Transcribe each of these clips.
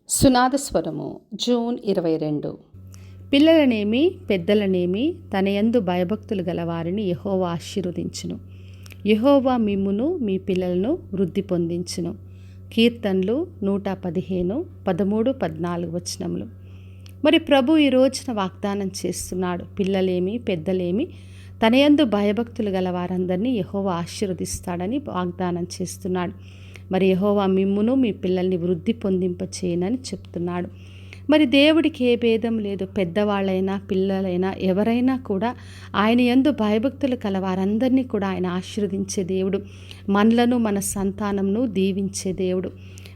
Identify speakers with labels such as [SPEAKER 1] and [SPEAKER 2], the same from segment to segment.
[SPEAKER 1] సునాదస్వరము June 22.
[SPEAKER 2] పిల్లలనేమి పెద్దలనేమి తన యందు భయభక్తులు గల వారిని యెహోవా ఆశీర్వదించును. యెహోవా మిమ్మును మీ పిల్లలను వృద్ధి పొందించును. కీర్తనలు 115, 13, 14 వచనములు. మరి ప్రభు ఈ రోజున వాగ్దానం చేస్తున్నాడు. పిల్లలేమి పెద్దలేమి తన యందు భయభక్తులు గల వారందరినీ యెహోవా ఆశీర్వదిస్తాడని వాగ్దానం చేస్తున్నాడు. మరి యెహోవా మిమ్మును మీ పిల్లల్ని వృద్ధి పొందింపచేయనని చెప్తున్నాడు. మరి దేవుడికి ఏ భేదం లేదు. పెద్దవాళ్ళైనా పిల్లలైనా ఎవరైనా కూడా ఆయన యందు భయభక్తులు కల వారందరినీ కూడా ఆయన ఆశీర్వదించే దేవుడు. మనలను మన సంతానంను దీవించే దేవుడు.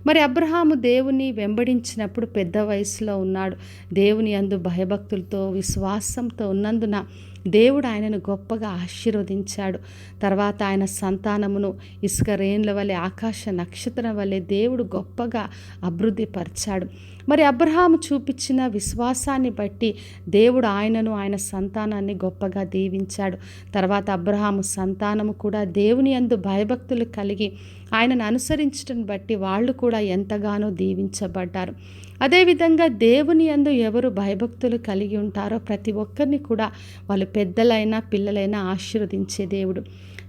[SPEAKER 2] మరి అబ్రహాము దేవుని వెంబడించినప్పుడు పెద్ద వయసులో ఉన్నాడు. దేవుని యందు భయభక్తులతో విశ్వాసంతో ఉన్నందున దేవుడు ఆయనను గొప్పగా ఆశీర్వదించాడు. తర్వాత ఆయన సంతానమును ఇసుక రేణుల వలె ఆకాశ నక్షత్రం వలె దేవుడు గొప్పగా అభివృద్ధి పరిచాడు. మరి అబ్రహాము చూపించిన విశ్వాసాన్ని బట్టి దేవుడు ఆయనను ఆయన సంతానాన్ని గొప్పగా దీవించాడు. తర్వాత అబ్రహాము సంతానము కూడా దేవుని యందు భయభక్తులు కలిగి ఆయనను అనుసరించడం బట్టి వాళ్ళు కూడా ఎంతగానో దీవించబడ్డారు. అదేవిధంగా దేవుని యందు ఎవరు భయభక్తులు కలిగి ఉంటారో ప్రతి ఒక్కరిని కూడా వాళ్ళు పెద్దలైనా పిల్లలైనా ఆశీర్వదించే దేవుడు.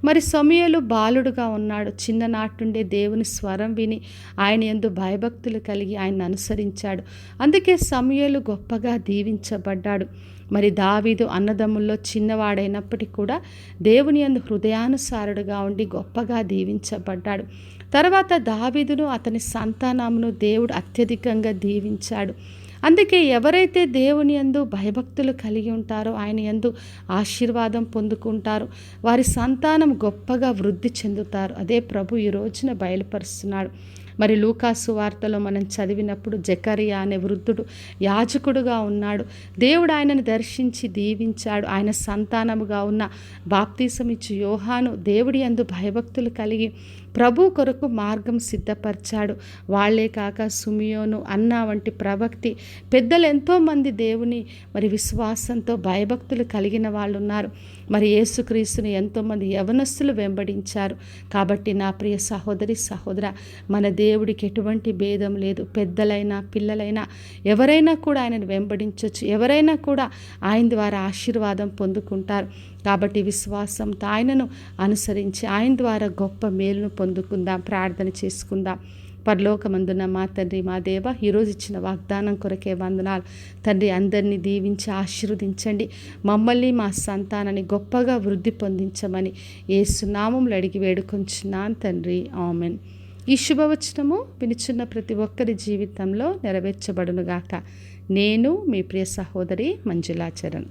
[SPEAKER 2] మరి సమూయేలు బాలుడుగా ఉన్నాడు. చిన్ననాటి నుండే దేవుని స్వరం విని ఆయన యందు భయభక్తులు కలిగి ఆయన అనుసరించాడు. అందుకే సమూయేలు గొప్పగా దీవించబడ్డాడు. మరి దావీదు అన్నదమ్ముల్లో చిన్నవాడైనప్పటికీ కూడా దేవుని యందు హృదయానుసారుడుగా ఉండి గొప్పగా దీవించబడ్డాడు. తర్వాత దావీదును అతని సంతానమును దేవుడు అత్యధికంగా దీవించాడు. అందుకే ఎవరైతే దేవుని యందు భయభక్తులు కలిగి ఉంటారో ఆయన యందు ఆశీర్వాదం పొందుకుంటారు. వారి సంతానం గొప్పగా వృద్ధి చెందుతారు. అదే ప్రభు ఈ రోజున బయలుపరుస్తున్నాడు. మరి లూకాసు వార్తలో మనం చదివినప్పుడు జకరియా అనే వృద్ధుడు యాజకుడుగా ఉన్నాడు. దేవుడు ఆయనను దర్శించి దీవించాడు. ఆయన సంతానముగా ఉన్న బాప్తీసమిచ్చు యోహాను దేవుడి యందు భయభక్తులు కలిగి ప్రభు కొరకు మార్గం సిద్ధపరిచాడు. వాళ్లే కాక సుమియోను, అన్నా వంటి ప్రవక్తి పెద్దలు ఎంతోమంది దేవుని మరి విశ్వాసంతో భయభక్తులు కలిగిన వాళ్ళు ఉన్నారు. మరి యేసుక్రీస్తుని ఎంతోమంది యవనస్తులు వెంబడించారు. కాబట్టి నా ప్రియ సహోదరి సహోదర, మన దేవుడికి ఎటువంటి భేదం లేదు. పెద్దలైనా పిల్లలైనా ఎవరైనా కూడా ఆయనను వెంబడించవచ్చు. ఎవరైనా కూడా ఆయన ద్వారా ఆశీర్వాదం పొందుకుంటారు. కాబట్టి విశ్వాసంతో ఆయనను అనుసరించి ఆయన ద్వారా గొప్ప మేలును పొందుకుందాం. ప్రార్థన చేసుకుందాం. పరలోకమందున మా తండ్రి, మా దేవ, ఈరోజు ఇచ్చిన వాగ్దానం కొరకే వందనాలు తండ్రి. అందరినీ దీవించి ఆశీర్వదించండి. మమ్మల్ని మా సంతానాన్ని గొప్పగా వృద్ధి పొందించమని యేసు నామములో అడిగి వేడుకొంచున్నాను తండ్రి. ఆమెన్. ఈ శుభవచనము వినిచున్న ప్రతి ఒక్కరి జీవితంలో నెరవేర్చబడునుగాక. నేను మీ ప్రియ సహోదరి మంజులా చరణ్.